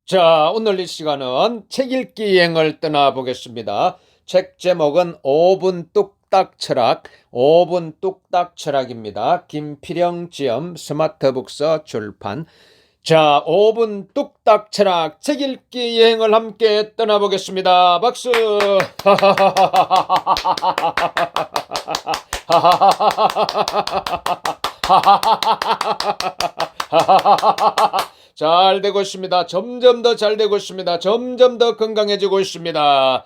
자, 오늘 이 시간은 책 읽기 여행을 떠나보겠습니다. 책 제목은 5분 뚝딱 철학, 5분 뚝딱 철학입니다. 김필영 지음 스마트북스 출판. 자, 5분 뚝딱 철학 책 읽기 여행을 함께 떠나보겠습니다. 박수! 잘 되고 있습니다. 점점 더 잘 되고 있습니다. 점점 더 건강해지고 있습니다.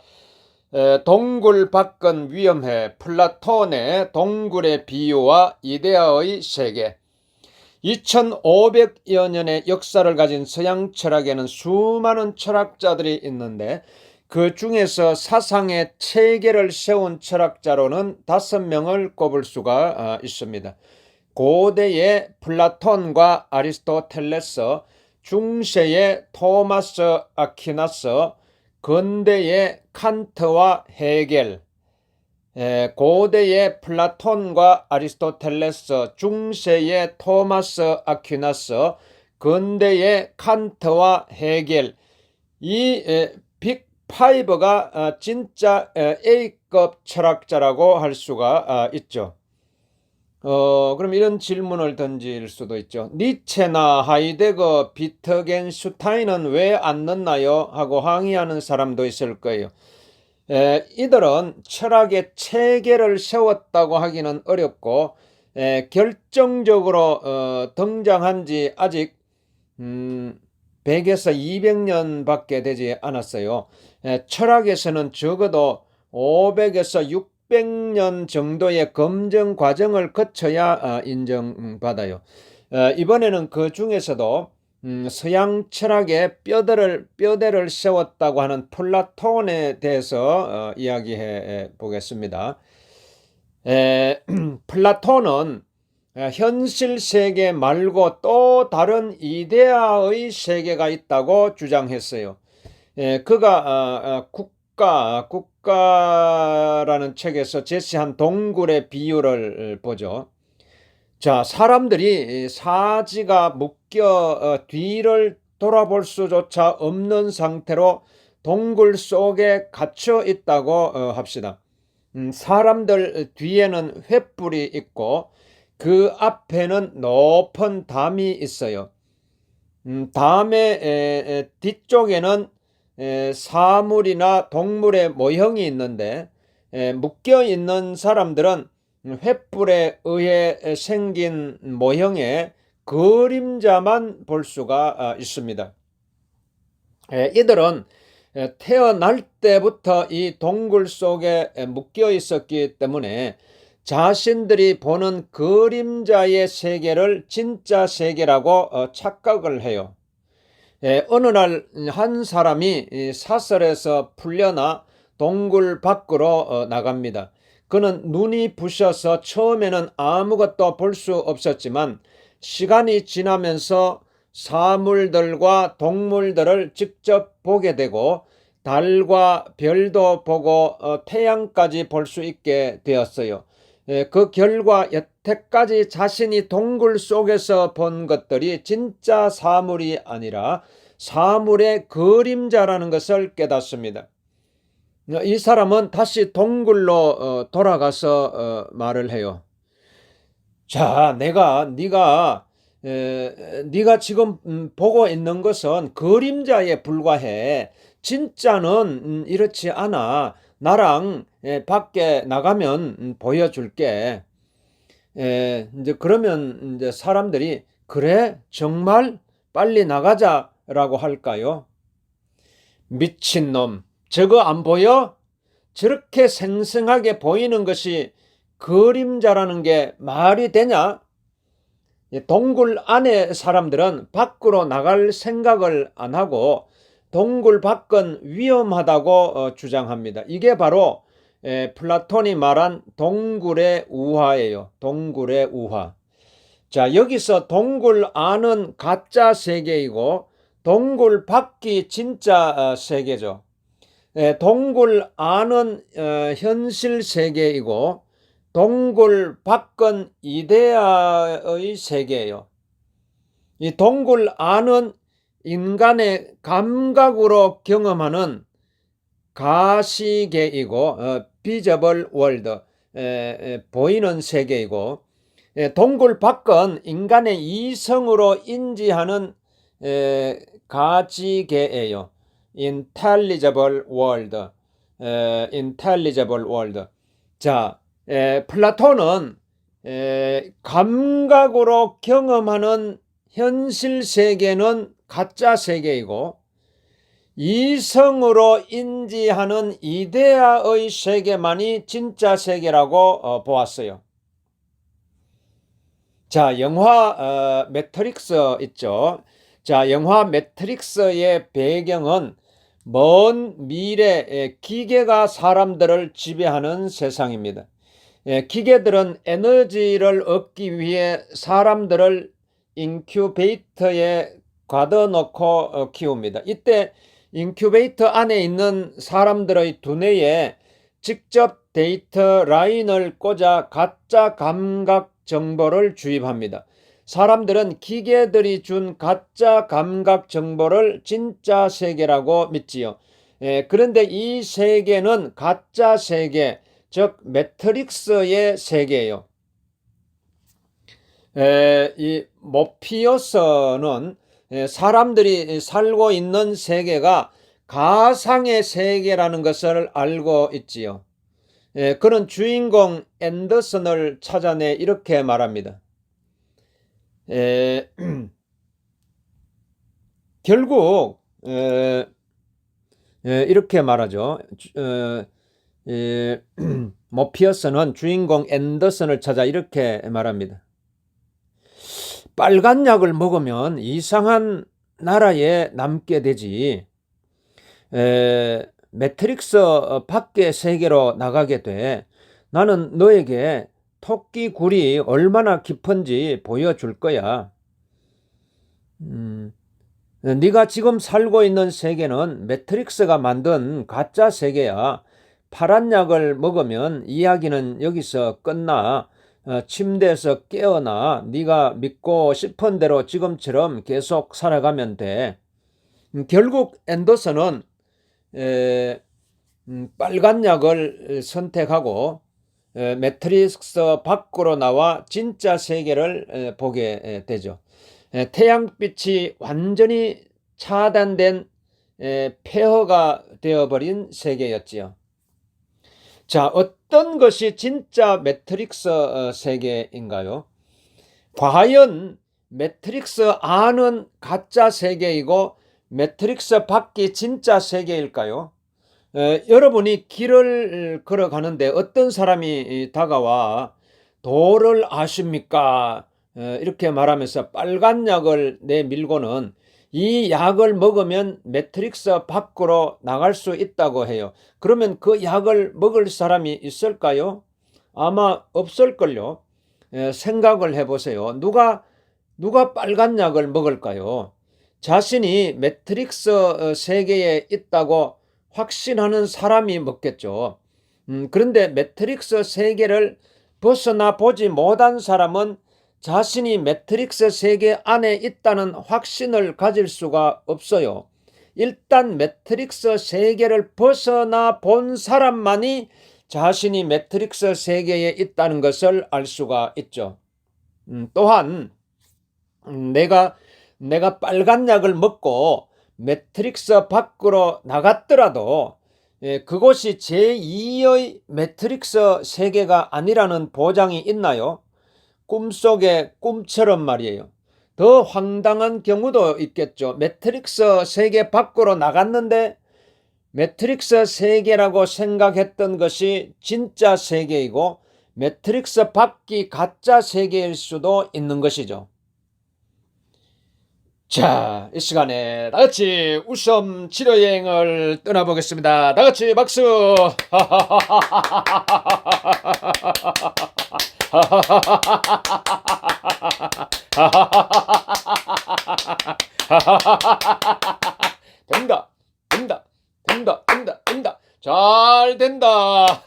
동굴 밖은 위험해. 플라톤의 동굴의 비유와 이데아의 세계. 2500여 년의 역사를 가진 서양 철학에는 수많은 철학자들이 있는데 그 중에서 사상의 체계를 세운 철학자로는 5명을 꼽을 수가 있습니다. 고대의 플라톤과 아리스토텔레스, 중세의 토마스 아퀴나스, 근대의 칸트와 헤겔. 고대의 플라톤과 아리스토텔레스, 중세의 토마스 아퀴나스, 근대의 칸트와 헤겔. 이 빅5가 진짜 A급 철학자라고 할 수가 있죠. 그럼 이런 질문을 던질 수도 있죠. 니체나 하이데거, 비트겐슈타인은 왜 안 넣나요? 하고 항의하는 사람도 있을 거예요. 이들은 철학의 체계를 세웠다고 하기는 어렵고 결정적으로 등장한 지 아직 100에서 200년밖에 되지 않았어요. 철학에서는 적어도 500에서 600년 정도의 검증 과정을 거쳐야 인정받아요. 이번에는 그 중에서도 서양 철학의 뼈대를 세웠다고 하는 플라톤에 대해서 이야기해 보겠습니다. 플라톤은 현실 세계 말고 또 다른 이데아의 세계가 있다고 주장했어요. 그가 국가라는 책에서 제시한 동굴의 비유를 보죠. 자, 사람들이 사지가 묶여 뒤를 돌아볼 수조차 없는 상태로 동굴 속에 갇혀 있다고 합시다. 사람들 뒤에는 횃불이 있고 그 앞에는 높은 담이 있어요. 담의 뒤쪽에는 사물이나 동물의 모형이 있는데 묶여 있는 사람들은 횃불에 의해 생긴 모형의 그림자만 볼 수가 있습니다. 이들은 태어날 때부터 이 동굴 속에 묶여 있었기 때문에 자신들이 보는 그림자의 세계를 진짜 세계라고 착각을 해요. 어느 날 한 사람이 사설에서 풀려나 동굴 밖으로 나갑니다. 그는 눈이 부셔서 처음에는 아무것도 볼 수 없었지만 시간이 지나면서 사물들과 동물들을 직접 보게 되고 달과 별도 보고 태양까지 볼 수 있게 되었어요. 그 결과 여태까지 자신이 동굴 속에서 본 것들이 진짜 사물이 아니라 사물의 그림자라는 것을 깨닫습니다. 이 사람은 다시 동굴로 돌아가서 말을 해요. 자, 네가 지금 보고 있는 것은 그림자에 불과해. 진짜는 이렇지 않아. 나랑 밖에 나가면 보여줄게. 이제 그러면 이제 사람들이 그래? 정말? 빨리 나가자라고 할까요? 미친놈. 저거 안 보여? 저렇게 생생하게 보이는 것이 그림자라는 게 말이 되냐? 동굴 안에 사람들은 밖으로 나갈 생각을 안 하고 동굴 밖은 위험하다고 주장합니다. 이게 바로 플라톤이 말한 동굴의 우화예요. 동굴의 우화. 자, 여기서 동굴 안은 가짜 세계이고 동굴 밖이 진짜 세계죠. 동굴 안은 현실 세계이고 동굴 밖은 이데아의 세계예요. 이 동굴 안은 인간의 감각으로 경험하는 가시계이고 비저블 월드, 보이는 세계이고, 동굴 밖은 인간의 이성으로 인지하는 가지계예요. intelligible world, intelligible world. 자, 플라톤은 감각으로 경험하는 현실 세계는 가짜 세계이고, 이성으로 인지하는 이데아의 세계만이 진짜 세계라고 보았어요. 자, 영화 매트릭스 있죠. 자, 영화 매트릭스의 배경은 먼 미래의 기계가 사람들을 지배하는 세상입니다. 기계들은 에너지를 얻기 위해 사람들을 인큐베이터에 가둬놓고 키웁니다. 이때 인큐베이터 안에 있는 사람들의 두뇌에 직접 데이터 라인을 꽂아 가짜 감각 정보를 주입합니다. 사람들은 기계들이 준 가짜 감각 정보를 진짜 세계라고 믿지요. 그런데 이 세계는 가짜 세계, 즉 매트릭스의 세계예요. 이 모피어스는 사람들이 살고 있는 세계가 가상의 세계라는 것을 알고 있지요. 그는 주인공 앤더슨을 찾아내 이렇게 말합니다. 결국 이렇게 말하죠. 모피어스는 주인공 앤더슨을 찾아 이렇게 말합니다. 빨간 약을 먹으면 이상한 나라에 남게 되지. 매트릭스 밖의 세계로 나가게 돼. 나는 너에게 토끼 굴이 얼마나 깊은지 보여줄 거야. 네가 지금 살고 있는 세계는 매트릭스가 만든 가짜 세계야. 파란 약을 먹으면 이야기는 여기서 끝나. 침대에서 깨어나 네가 믿고 싶은 대로 지금처럼 계속 살아가면 돼. 결국 앤더슨은 빨간 약을 선택하고 매트릭스 밖으로 나와 진짜 세계를 보게 되죠. 태양빛이 완전히 차단된 폐허가 되어버린 세계였지요. 자, 어떤 것이 진짜 매트릭스 세계인가요? 과연 매트릭스 안은 가짜 세계이고 매트릭스 밖이 진짜 세계일까요? 여러분이 길을 걸어가는데 어떤 사람이 다가와 도를 아십니까? 이렇게 말하면서 빨간 약을 내밀고는 이 약을 먹으면 매트릭스 밖으로 나갈 수 있다고 해요. 그러면 그 약을 먹을 사람이 있을까요? 아마 없을걸요. 생각을 해보세요. 누가 빨간 약을 먹을까요? 자신이 매트릭스 세계에 있다고 확신하는 사람이 먹겠죠. 그런데 매트릭스 세계를 벗어나 보지 못한 사람은 자신이 매트릭스 세계 안에 있다는 확신을 가질 수가 없어요. 일단 매트릭스 세계를 벗어나 본 사람만이 자신이 매트릭스 세계에 있다는 것을 알 수가 있죠. 또한 내가 빨간 약을 먹고 매트릭스 밖으로 나갔더라도 그곳이 제2의 매트릭스 세계가 아니라는 보장이 있나요? 꿈속의 꿈처럼 말이에요. 더 황당한 경우도 있겠죠. 매트릭스 세계 밖으로 나갔는데 매트릭스 세계라고 생각했던 것이 진짜 세계이고 매트릭스 밖이 가짜 세계일 수도 있는 것이죠. 자, 이 시간에 다같이 웃음 치료여행을 떠나보겠습니다. 다같이 박수! 된다, 된다, 된다, 된다, 된다. 잘 된다.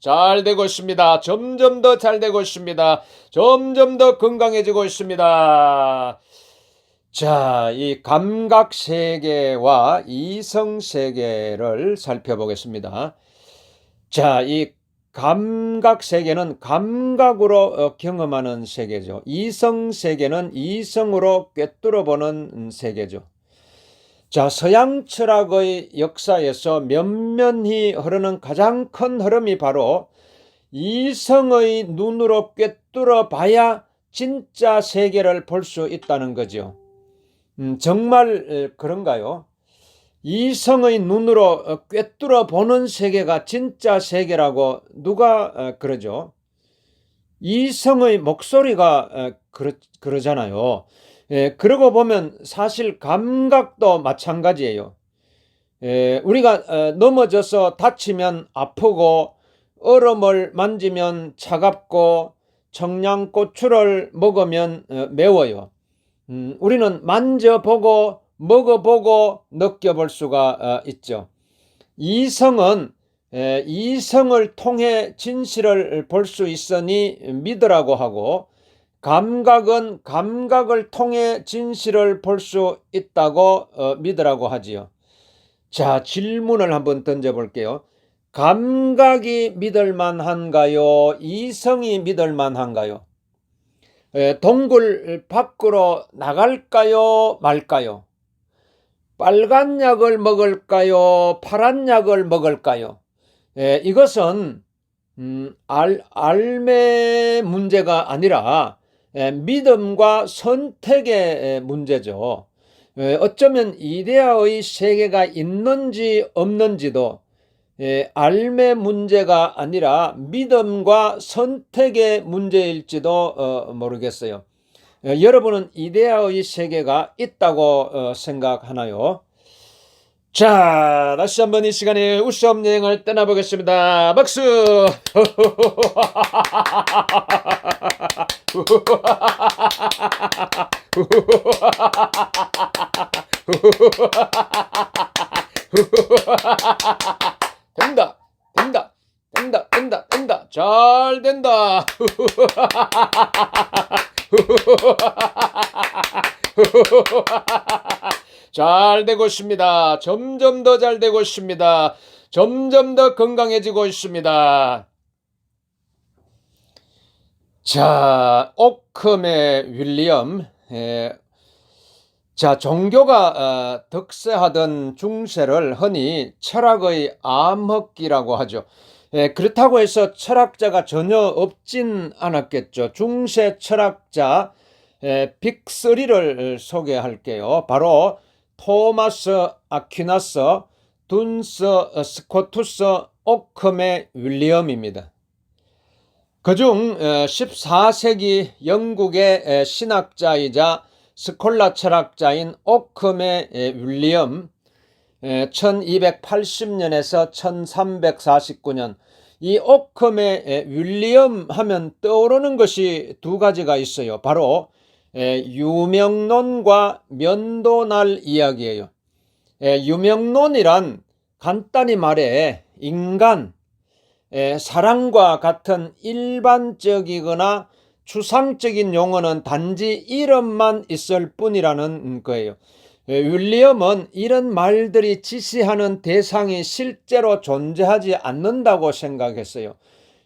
잘 되고 있습니다. 점점 더 잘 되고 있습니다. 점점 더 건강해지고 있습니다. 자, 이 감각 세계와 이성 세계를 살펴보겠습니다. 자, 이 감각 세계는 감각으로 경험하는 세계죠. 이성 세계는 이성으로 꿰뚫어 보는 세계죠. 자, 서양 철학의 역사에서 면면히 흐르는 가장 큰 흐름이 바로 이성의 눈으로 꿰뚫어 봐야 진짜 세계를 볼 수 있다는 거죠. 정말 그런가요? 이성의 눈으로 꿰뚫어 보는 세계가 진짜 세계라고 누가 그러죠? 이성의 목소리가 그러잖아요. 그러고 보면 사실 감각도 마찬가지예요. 우리가 넘어져서 다치면 아프고 얼음을 만지면 차갑고 청양고추를 먹으면 매워요. 우리는 만져보고 먹어보고 느껴볼 수가 있죠. 이성은 이성을 통해 진실을 볼 수 있으니 믿으라고 하고, 감각은 감각을 통해 진실을 볼 수 있다고 믿으라고 하지요. 자, 질문을 한번 던져볼게요. 감각이 믿을 만한가요? 이성이 믿을 만한가요? 동굴 밖으로 나갈까요? 말까요? 빨간 약을 먹을까요? 파란 약을 먹을까요? 이것은 알매 문제가 아니라 믿음과 선택의 문제죠. 어쩌면 이데아의 세계가 있는지 없는지도 알매 문제가 아니라 믿음과 선택의 문제일지도 모르겠어요. 여러분은 이데아의 세계가 있다고 생각하나요? 자, 다시 한번 이 시간에 웃음 여행을 떠나보겠습니다. 박수! 된다, 된다, 된다, 된다, 된다. 잘 된다. 잘 되고 있습니다. 점점 더 잘 되고 있습니다. 점점 더 건강해지고 있습니다. 자, 오컴의 윌리엄. 자, 종교가 득세하던 중세를 흔히 철학의 암흑기라고 하죠. 그렇다고 해서 철학자가 전혀 없진 않았겠죠. 중세 철학자 빅3를 소개할게요. 바로 토마스 아퀴나스, 둔스 스코투스, 오컴의 윌리엄입니다. 그중 14세기 영국의 신학자이자 스콜라 철학자인 오컴의 윌리엄, 1280년에서 1349년, 이 오컴의 윌리엄 하면 떠오르는 것이 두 가지가 있어요. 바로 유명론과 면도날 이야기예요. 유명론이란 간단히 말해 인간, 사람과 같은 일반적이거나 추상적인 용어는 단지 이름만 있을 뿐이라는 거예요. 윌리엄은 이런 말들이 지시하는 대상이 실제로 존재하지 않는다고 생각했어요.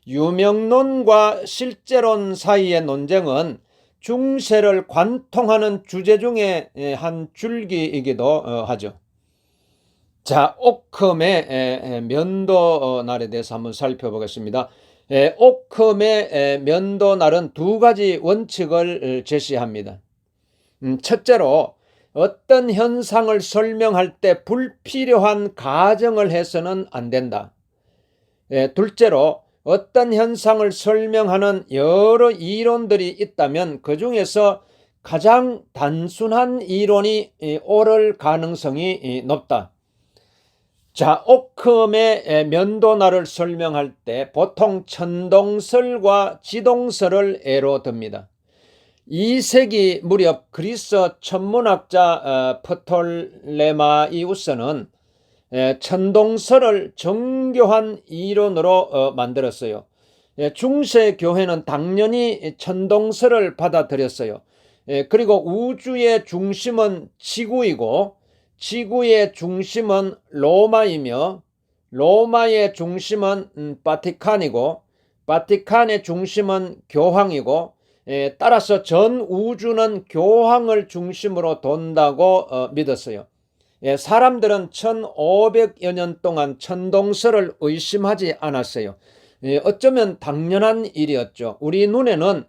유명론과 실제론 사이의 논쟁은 중세를 관통하는 주제 중에 한 줄기이기도 하죠. 자, 오컴의 면도날에 대해서 한번 살펴보겠습니다. 오컴의 면도날은 두 가지 원칙을 제시합니다. 첫째로, 어떤 현상을 설명할 때 불필요한 가정을 해서는 안 된다. 둘째로, 어떤 현상을 설명하는 여러 이론들이 있다면 그 중에서 가장 단순한 이론이 옳을 가능성이 높다. 자, 오컴의 면도날을 설명할 때 보통 천동설과 지동설을 예로 듭니다. 2세기 무렵 그리스 천문학자 프톨레마이우스는 천동설을 정교한 이론으로 만들었어요. 중세 교회는 당연히 천동설을 받아들였어요. 그리고 우주의 중심은 지구이고 지구의 중심은 로마이며 로마의 중심은 바티칸이고 바티칸의 중심은 교황이고 따라서 전 우주는 교황을 중심으로 돈다고 믿었어요. 사람들은 1500여 년 동안 천동설을 의심하지 않았어요. 어쩌면 당연한 일이었죠. 우리 눈에는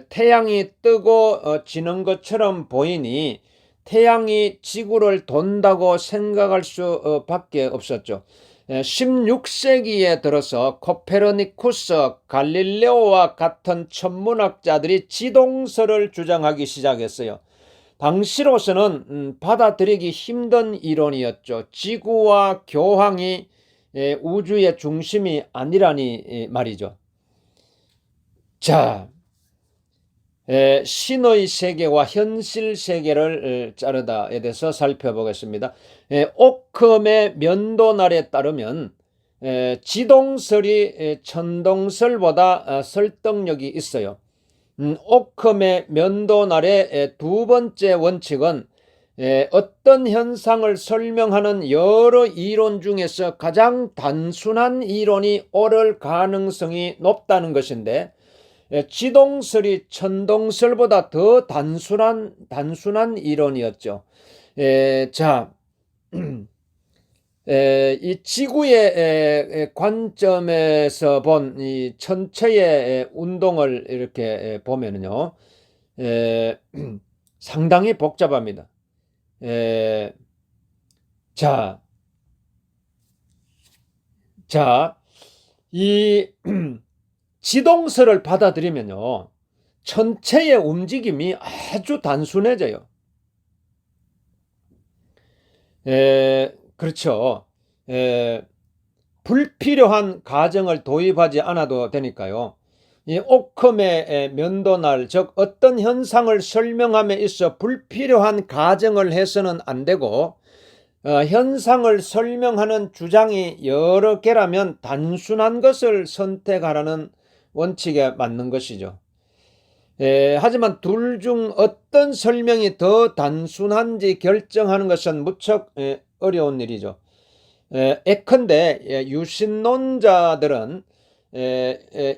태양이 뜨고 지는 것처럼 보이니 태양이 지구를 돈다고 생각할 수밖에 없었죠. 16세기에 들어서 코페르니쿠스, 갈릴레오와 같은 천문학자들이 지동설을 주장하기 시작했어요. 당시로서는 받아들이기 힘든 이론이었죠. 지구와 교황이 우주의 중심이 아니라니 말이죠. 자, 신의 세계와 현실 세계를 자르다에 대해서 살펴보겠습니다. 오컴의 면도날에 따르면 지동설이 천동설보다 설득력이 있어요. 오컴의 면도날의 두 번째 원칙은 어떤 현상을 설명하는 여러 이론 중에서 가장 단순한 이론이 옳을 가능성이 높다는 것인데 지동설이 천동설보다 더 단순한 이론이었죠. 자, 이 지구의 관점에서 본 이 천체의 운동을 이렇게 보면은요, 상당히 복잡합니다. 이 지동설을 받아들이면요, 천체의 움직임이 아주 단순해져요. 그렇죠. 불필요한 가정을 도입하지 않아도 되니까요. 이 오컴의 면도날, 즉 어떤 현상을 설명함에 있어 불필요한 가정을 해서는 안 되고 현상을 설명하는 주장이 여러 개라면 단순한 것을 선택하라는 원칙에 맞는 것이죠. 하지만 둘 중 어떤 설명이 더 단순한지 결정하는 것은 무척 어려운 일이죠. 예컨대 유신론자들은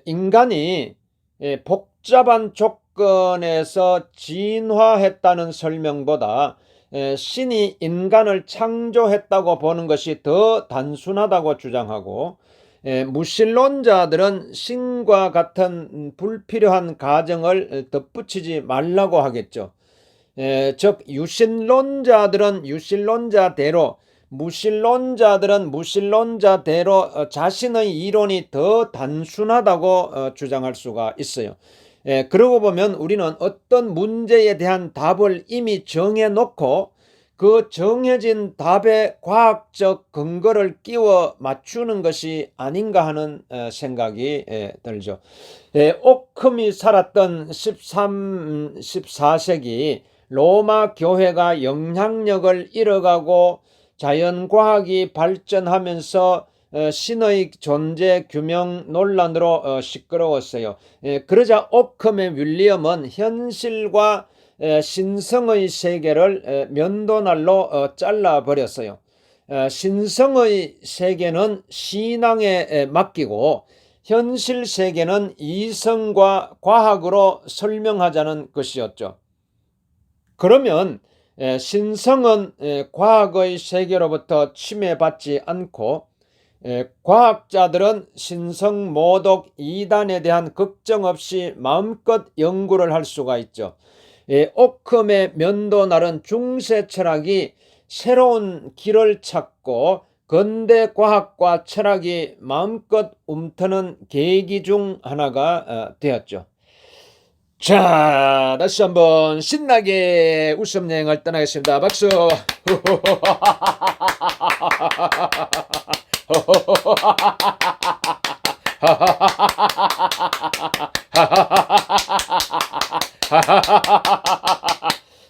인간이 복잡한 조건에서 진화했다는 설명보다 신이 인간을 창조했다고 보는 것이 더 단순하다고 주장하고, 무신론자들은 신과 같은 불필요한 가정을 덧붙이지 말라고 하겠죠. 즉 유신론자들은 유신론자대로, 무신론자들은 무신론자대로 자신의 이론이 더 단순하다고 주장할 수가 있어요. 그러고 보면 우리는 어떤 문제에 대한 답을 이미 정해놓고 그 정해진 답에 과학적 근거를 끼워 맞추는 것이 아닌가 하는 생각이 들죠. 오컴이 살았던 14세기 로마 교회가 영향력을 잃어가고 자연과학이 발전하면서 신의 존재 규명 논란으로 시끄러웠어요. 그러자 오컴의 윌리엄은 현실과 신성의 세계를 면도날로 잘라버렸어요. 신성의 세계는 신앙에 맡기고 현실 세계는 이성과 과학으로 설명하자는 것이었죠. 그러면 신성은 과학의 세계로부터 침해받지 않고 과학자들은 신성 모독 이단에 대한 걱정 없이 마음껏 연구를 할 수가 있죠. 오컴의 면도날은 중세 철학이 새로운 길을 찾고 근대 과학과 철학이 마음껏 움트는 계기 중 하나가 되었죠. 자, 다시 한번 신나게 웃음 여행을 떠나겠습니다. 박수.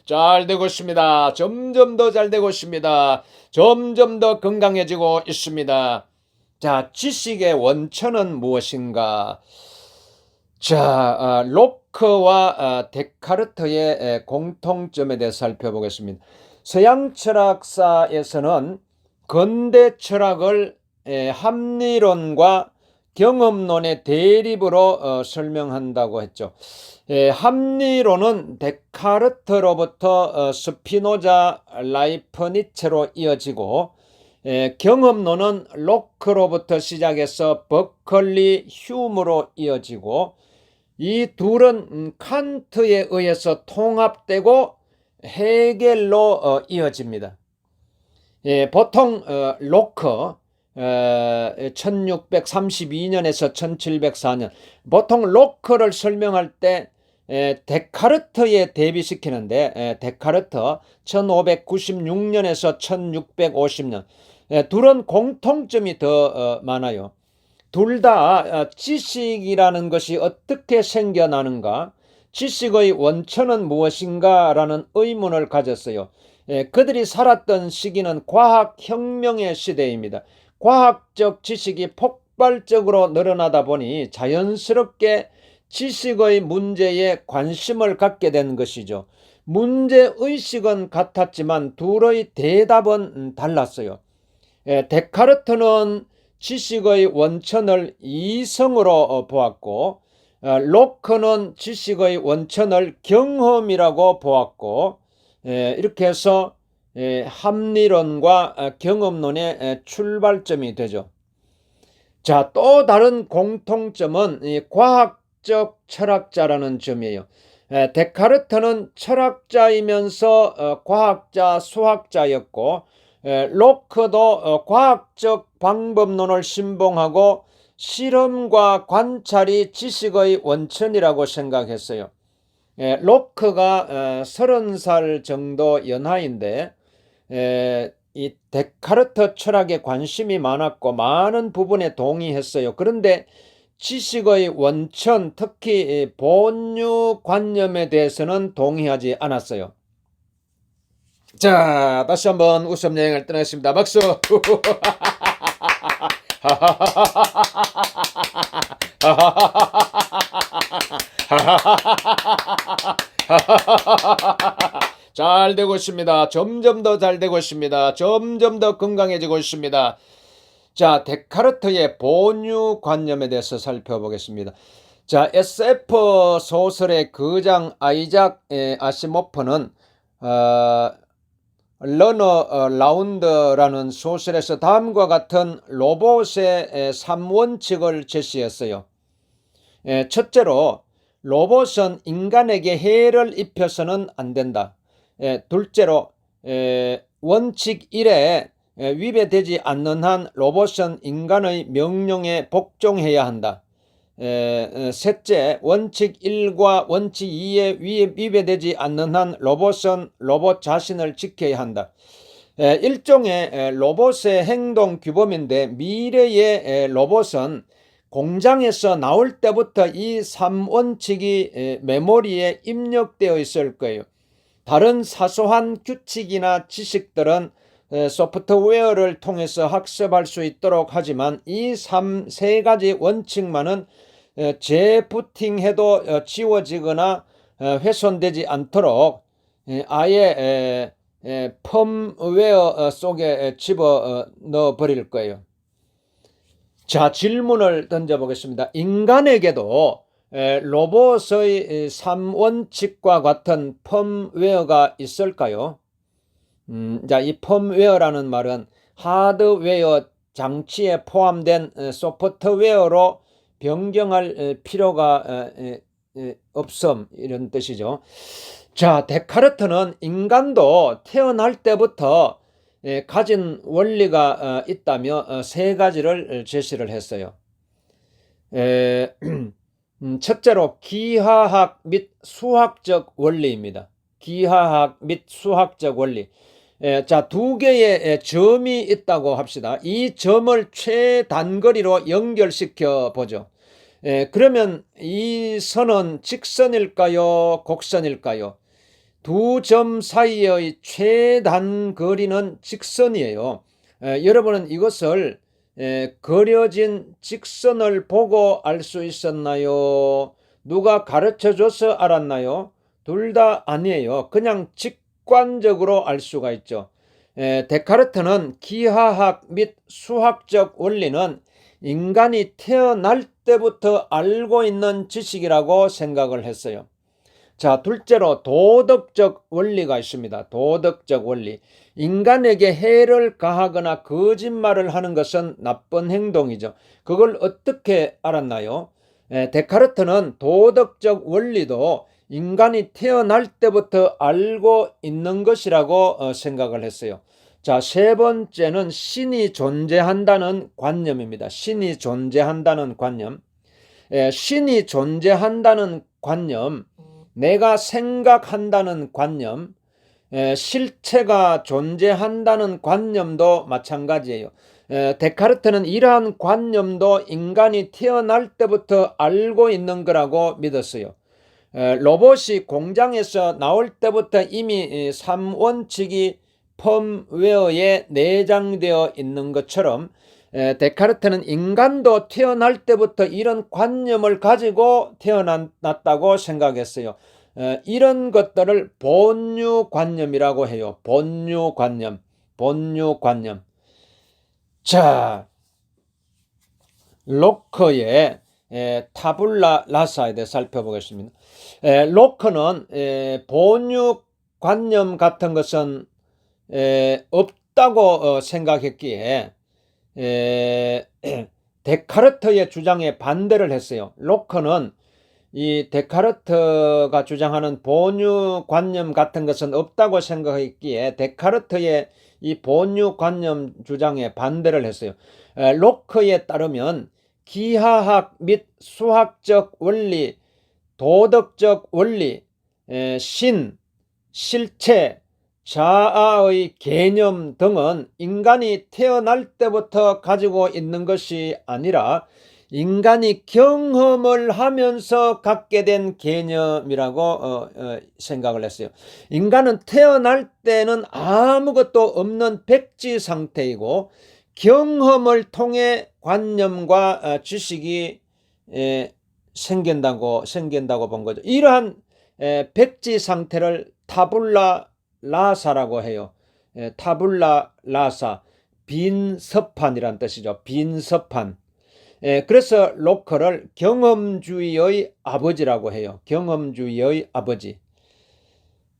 잘 되고 있습니다. 점점 더 잘 되고 있습니다. 점점 더 건강해지고 있습니다. 자, 지식의 원천은 무엇인가? 자, 로크와 데카르트의 공통점에 대해서 살펴보겠습니다. 서양 철학사에서는 근대 철학을 합리론과 경험론의 대립으로 설명한다고 했죠. 합리론은 데카르트로부터 스피노자, 라이프니체로 이어지고 경험론은 로크로부터 시작해서 버클리, 휴무로 이어지고 이 둘은 칸트에 의해서 통합되고 헤겔로 이어집니다. 보통 로크 1632년에서 1704년 보통 로크를 설명할 때 데카르트에 대비시키는데 데카르트 1596년에서 1650년 둘은 공통점이 더 많아요. 둘 다 지식이라는 것이 어떻게 생겨나는가, 지식의 원천은 무엇인가 라는 의문을 가졌어요. 그들이 살았던 시기는 과학혁명의 시대입니다. 과학적 지식이 폭발적으로 늘어나다 보니 자연스럽게 지식의 문제에 관심을 갖게 된 것이죠. 문제의식은 같았지만 둘의 대답은 달랐어요. 데카르트는 지식의 원천을 이성으로 보았고 로크는 지식의 원천을 경험이라고 보았고 이렇게 해서 합리론과 경험론의 출발점이 되죠. 자, 또 다른 공통점은 과학적 철학자라는 점이에요. 데카르트는 철학자이면서 과학자, 수학자였고 로크도 과학적 방법론을 신봉하고 실험과 관찰이 지식의 원천이라고 생각했어요. 로크가 30살 정도 연하인데 이 데카르트 철학에 관심이 많았고 많은 부분에 동의했어요. 그런데 지식의 원천, 특히 본유관념에 대해서는 동의하지 않았어요. 자, 다시 한번 웃음 여행을 떠나겠습니다. 박수! 잘 되고 있습니다. 점점 더 잘 되고 있습니다. 점점 더 건강해지고 있습니다. 자, 데카르트의 본유관념에 대해서 살펴보겠습니다. 자, SF 소설의 거장 아이작 아시모프는 러너 라운드라는 소설에서 다음과 같은 로봇의 3원칙을 제시했어요. 첫째로, 로봇은 인간에게 해를 입혀서는 안 된다. 둘째로, 원칙 1에 위배되지 않는 한 로봇은 인간의 명령에 복종해야 한다. 셋째, 원칙 1과 원칙 2에 위배되지 않는 한 로봇은 로봇 자신을 지켜야 한다. 일종의 로봇의 행동 규범인데 미래의 로봇은 공장에서 나올 때부터 이 3원칙이 메모리에 입력되어 있을 거예요. 다른 사소한 규칙이나 지식들은 소프트웨어를 통해서 학습할 수 있도록 하지만 이 세 가지 원칙만은 재부팅해도 지워지거나 훼손되지 않도록 아예 펌웨어 속에 집어넣어 버릴 거예요. 자, 질문을 던져보겠습니다. 인간에게도 로봇의 3원칙과 같은 펌웨어가 있을까요? 자, 이 펌웨어라는 말은 하드웨어 장치에 포함된 소프트웨어로 변경할 필요가 없음, 이런 뜻이죠. 자, 데카르트는 인간도 태어날 때부터 가진 원리가 있다며 세 가지를 제시를 했어요. 첫째로 기하학 및 수학적 원리입니다. 기하학 및 수학적 원리. 자, 두 개의 점이 있다고 합시다. 이 점을 최단거리로 연결시켜 보죠. 그러면 이 선은 직선일까요? 곡선일까요? 두 점 사이의 최단 거리는 직선이에요. 여러분은 이것을 그려진 직선을 보고 알 수 있었나요? 누가 가르쳐줘서 알았나요? 둘 다 아니에요. 그냥 직관적으로 알 수가 있죠. 데카르트는 기하학 및 수학적 원리는 인간이 태어날 때부터 알고 있는 지식이라고 생각을 했어요. 자, 둘째로 도덕적 원리가 있습니다. 도덕적 원리. 인간에게 해를 가하거나 거짓말을 하는 것은 나쁜 행동이죠. 그걸 어떻게 알았나요? 데카르트는 도덕적 원리도 인간이 태어날 때부터 알고 있는 것이라고 생각을 했어요. 자, 세 번째는 신이 존재한다는 관념입니다. 신이 존재한다는 관념. 신이 존재한다는 관념, 내가 생각한다는 관념, 실체가 존재한다는 관념도 마찬가지예요. 데카르트는 이러한 관념도 인간이 태어날 때부터 알고 있는 거라고 믿었어요. 로봇이 공장에서 나올 때부터 이미 3원칙이 펌웨어에 내장되어 있는 것처럼 데카르트는 인간도 태어날 때부터 이런 관념을 가지고 태어났다고 생각했어요. 이런 것들을 본유관념이라고 해요. 본유관념. 자, 로커의 타블라 라사에 대해 살펴보겠습니다. 로커는 본유관념 같은 것은 없다고 생각했기에 데카르트의 주장에 반대를 했어요. 로커는 이 데카르트가 주장하는 본유관념 같은 것은 없다고 생각했기에 데카르트의 이 본유관념 주장에 반대를 했어요. 로커에 따르면 기하학 및 수학적 원리, 도덕적 원리, 신, 실체, 자아의 개념 등은 인간이 태어날 때부터 가지고 있는 것이 아니라 인간이 경험을 하면서 갖게 된 개념이라고 생각을 했어요. 인간은 태어날 때는 아무것도 없는 백지 상태이고 경험을 통해 관념과 지식이 생긴다고 본 거죠. 이러한 백지 상태를 타블라 라사라고 해요. 타블라 라사, 빈 서판이란 뜻이죠. 빈 서판. 그래서 로커를 경험주의의 아버지라고 해요. 경험주의의 아버지.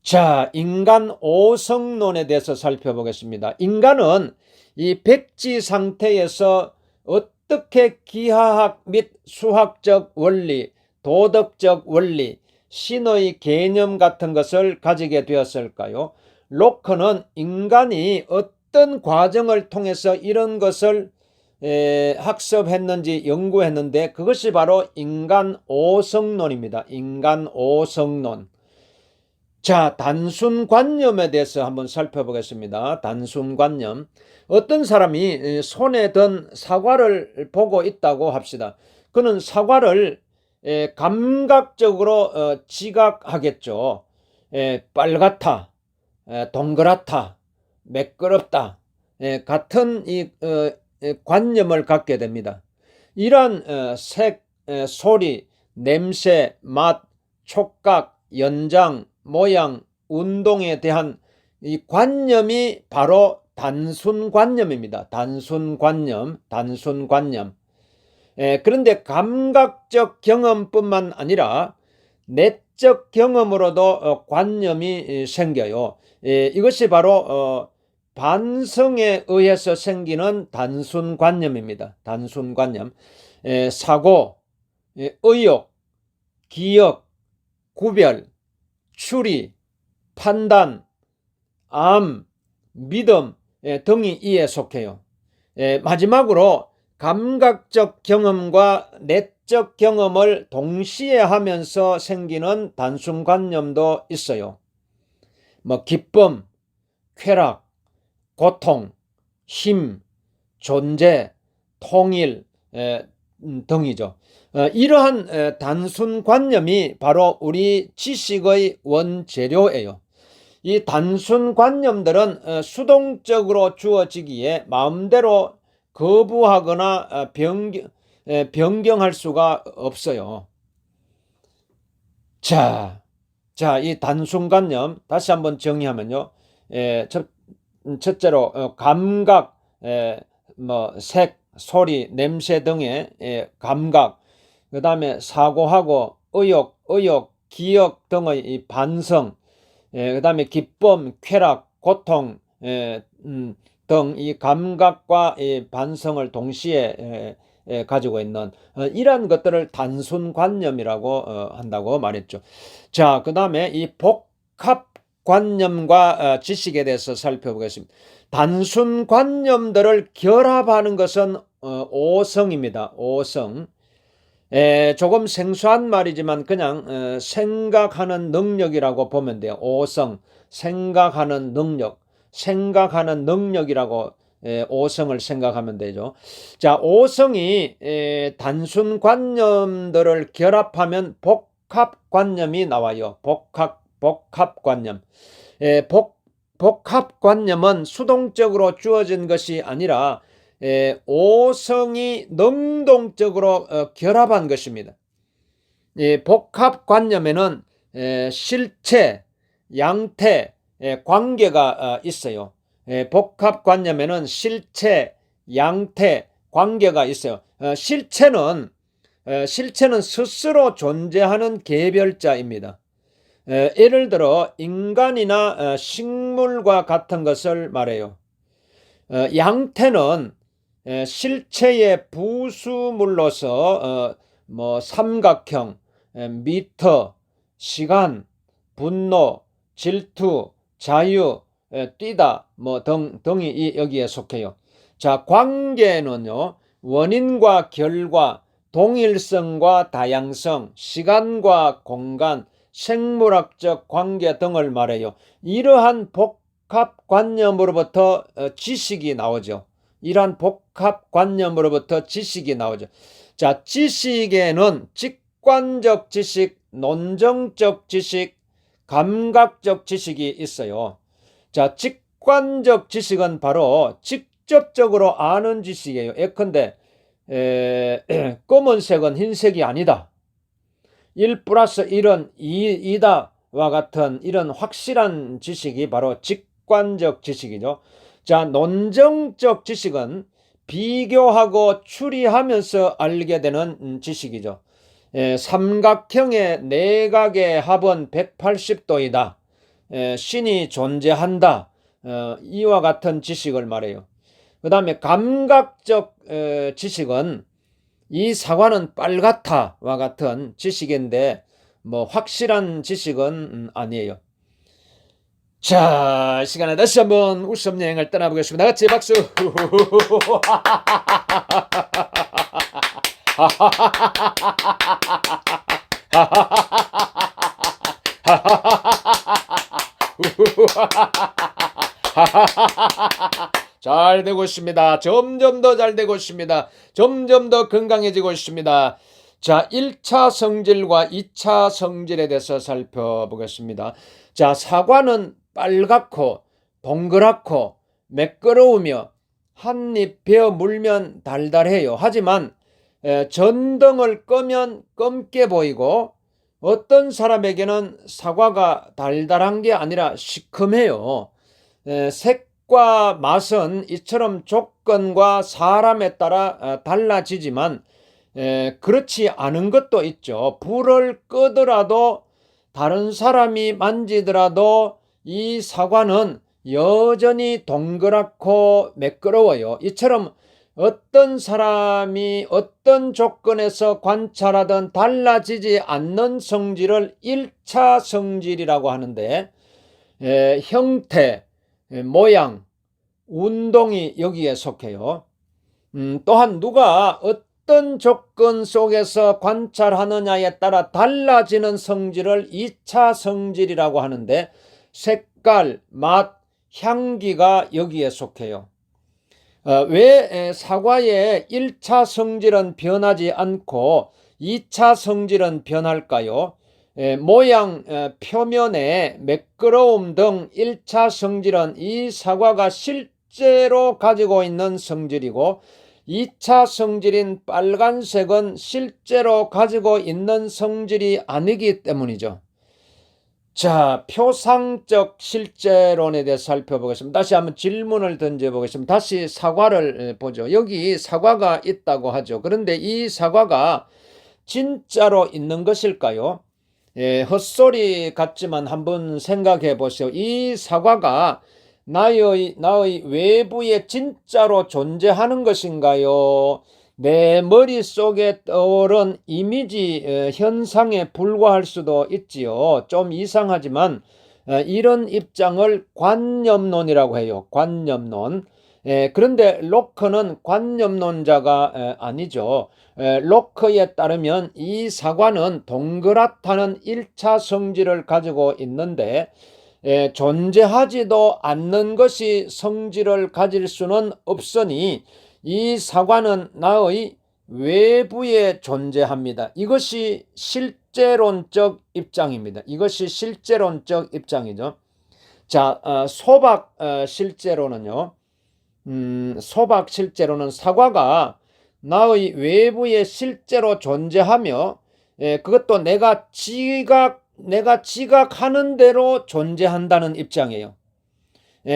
자, 인간 오성론에 대해서 살펴보겠습니다. 인간은 이 백지 상태에서 어떻게 기하학 및 수학적 원리, 도덕적 원리, 신의 개념 같은 것을 가지게 되었을까요? 로커는 인간이 어떤 과정을 통해서 이런 것을 학습했는지 연구했는데 그것이 바로 인간 오성론입니다. 인간 오성론. 자, 단순관념에 대해서 한번 살펴보겠습니다. 단순관념. 어떤 사람이 손에 든 사과를 보고 있다고 합시다. 그는 사과를 감각적으로 지각하겠죠. 빨갛다, 동그랗다, 매끄럽다, 같은 이 관념을 갖게 됩니다. 이러한 색, 소리, 냄새, 맛, 촉각, 연장, 모양, 운동에 대한 이 관념이 바로 단순관념입니다. 단순관념. 그런데 감각적 경험뿐만 아니라 내적 경험으로도 관념이 생겨요. 이것이 바로 반성에 의해서 생기는 단순관념입니다. 단순관념. 사고, 의욕, 기억, 구별, 추리, 판단, 암, 믿음 등이 이에 속해요. 마지막으로 감각적 경험과 내적 경험을 동시에 하면서 생기는 단순관념도 있어요. 기쁨, 쾌락, 고통, 힘, 존재, 통일 등이죠. 이러한 단순관념이 바로 우리 지식의 원재료예요. 이 단순 관념들은 수동적으로 주어지기에 마음대로 거부하거나 변경할 수가 없어요. 자, 이 단순관념 다시 한번 정의하면요. 첫째로 감각, 색, 소리, 냄새 등의 감각, 그 다음에 사고하고 의욕, 기억 등의 이 반성, 그 다음에 기쁨, 쾌락, 고통 등 이 감각과 이 반성을 동시에 가지고 있는 이러한 것들을 단순관념이라고 한다고 말했죠. 자, 그 다음에 이 복합관념과 지식에 대해서 살펴보겠습니다. 단순관념들을 결합하는 것은 오성입니다. 오성. 조금 생소한 말이지만 그냥 생각하는 능력이라고 보면 돼요. 오성, 생각하는 능력이라고 오성을 생각하면 되죠. 자, 오성이 단순관념들을 결합하면 복합관념이 나와요. 복합관념. 복합관념은 수동적으로 주어진 것이 아니라 오성이 능동적으로 결합한 것입니다. 복합관념에는 실체, 양태, 관계가 있어요. 복합관념에는 실체, 양태, 관계가 있어요. 실체는 스스로 존재하는 개별자입니다. 예를 들어 인간이나 식물과 같은 것을 말해요. 양태는 실체의 부수물로서 삼각형, 미터, 시간, 분노, 질투, 자유, 뛰다 등이 여기에 속해요. 자, 관계는요, 원인과 결과, 동일성과 다양성, 시간과 공간, 생물학적 관계 등을 말해요. 이러한 복합관념으로부터 지식이 나오죠. 이러한 복합관념으로부터 지식이 나오죠. 자, 지식에는 직관적 지식, 논정적 지식, 감각적 지식이 있어요. 자, 직관적 지식은 바로 직접적으로 아는 지식이에요. 예컨대 검은색은 흰색이 아니다. 1+1은 2다와 같은 이런 확실한 지식이 바로 직관적 지식이죠. 자, 논정적 지식은 비교하고 추리하면서 알게 되는 지식이죠. 삼각형의 내각의 합은 180도이다. 신이 존재한다. 이와 같은 지식을 말해요. 그 다음에 감각적 지식은 이 사과는 빨갛다와 같은 지식인데 확실한 지식은 아니에요. 자, 이 시간에 다시 한번 웃음 여행을 떠나보겠습니다. 같이 박수. 잘 되고 있습니다. 점점 더 잘 되고 있습니다. 점점 더 건강해지고 있습니다. 자, 1차 성질과 2차 성질에 대해서 살펴보겠습니다. 자, 사과는 빨갛고 동그랗고 매끄러우며 한 입 베어 물면 달달해요. 하지만 전등을 끄면 검게 보이고 어떤 사람에게는 사과가 달달한 게 아니라 시큼해요. 색과 맛은 이처럼 조건과 사람에 따라 달라지지만 그렇지 않은 것도 있죠. 불을 끄더라도 다른 사람이 만지더라도 이 사과는 여전히 동그랗고 매끄러워요. 이처럼 어떤 사람이 어떤 조건에서 관찰하든 달라지지 않는 성질을 1차 성질이라고 하는데 형태, 모양, 운동이 여기에 속해요. 또한 누가 어떤 조건 속에서 관찰하느냐에 따라 달라지는 성질을 2차 성질이라고 하는데 색깔, 맛, 향기가 여기에 속해요. 왜 사과의 1차 성질은 변하지 않고 2차 성질은 변할까요? 모양, 표면의 매끄러움 등 1차 성질은 이 사과가 실제로 가지고 있는 성질이고 2차 성질인 빨간색은 실제로 가지고 있는 성질이 아니기 때문이죠. 자, 표상적 실제론에 대해서 살펴보겠습니다. 다시 한번 질문을 던져보겠습니다. 다시 사과를 보죠. 여기 사과가 있다고 하죠. 그런데 이 사과가 진짜로 있는 것일까요? 헛소리 같지만 한번 생각해 보세요. 이 사과가 나의 외부에 진짜로 존재하는 것인가요? 내 머릿속에 떠오른 이미지 현상에 불과할 수도 있지요. 좀 이상하지만 이런 입장을 관념론이라고 해요. 관념론. 그런데 로커는 관념론자가 아니죠. 로커에 따르면 이 사과는 동그랗다는 1차 성질을 가지고 있는데 존재하지도 않는 것이 성질을 가질 수는 없으니 이 사과는 나의 외부에 존재합니다. 이것이 실제론적 입장입니다. 이것이 실제론적 입장이죠. 자, 소박 실제로는요. 소박 실제로는 사과가 나의 외부에 실제로 존재하며 그것도 내가 지각하는 대로 존재한다는 입장이에요.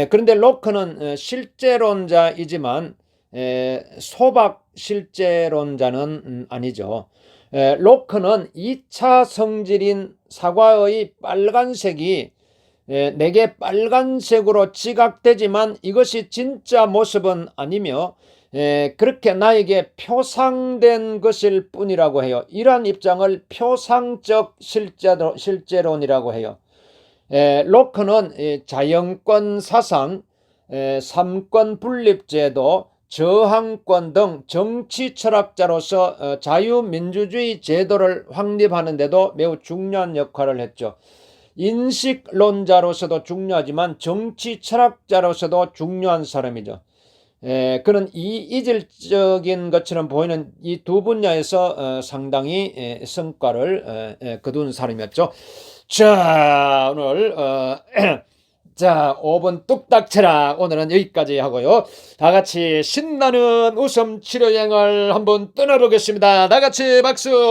그런데 로커는 실제론자이지만 소박 실제론자는 아니죠. 로커는 2차 성질인 사과의 빨간색이 내게 빨간색으로 지각되지만 이것이 진짜 모습은 아니며 그렇게 나에게 표상된 것일 뿐이라고 해요. 이러한 입장을 표상적 실제론이라고 해요. 로커는 자연권 사상, 삼권 분립제도, 저항권 등 정치 철학자로서 자유민주주의 제도를 확립하는 데도 매우 중요한 역할을 했죠. 인식론자로서도 중요하지만 정치 철학자로서도 중요한 사람이죠. 그는 이질적인 것처럼 보이는 이 두 분야에서 상당히 성과를 거둔 사람이었죠. 자, 오늘 자, 5분 뚝딱 철학 오늘은 여기까지 하고요. 다 같이 신나는 웃음 치료여행을 한번 떠나보겠습니다. 다 같이 박수.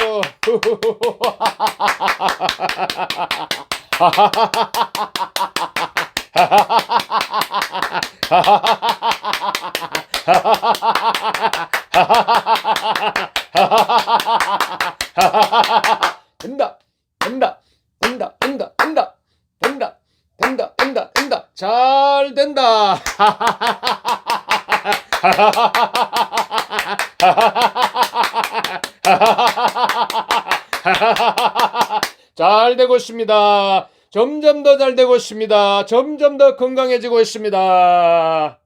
된다, 된다, 된다, 된다, 된다, 된다, 된다, 된다, 된다, 잘 된다. 잘 되고 있습니다. 점점 더 잘 되고 있습니다. 점점 더 건강해지고 있습니다.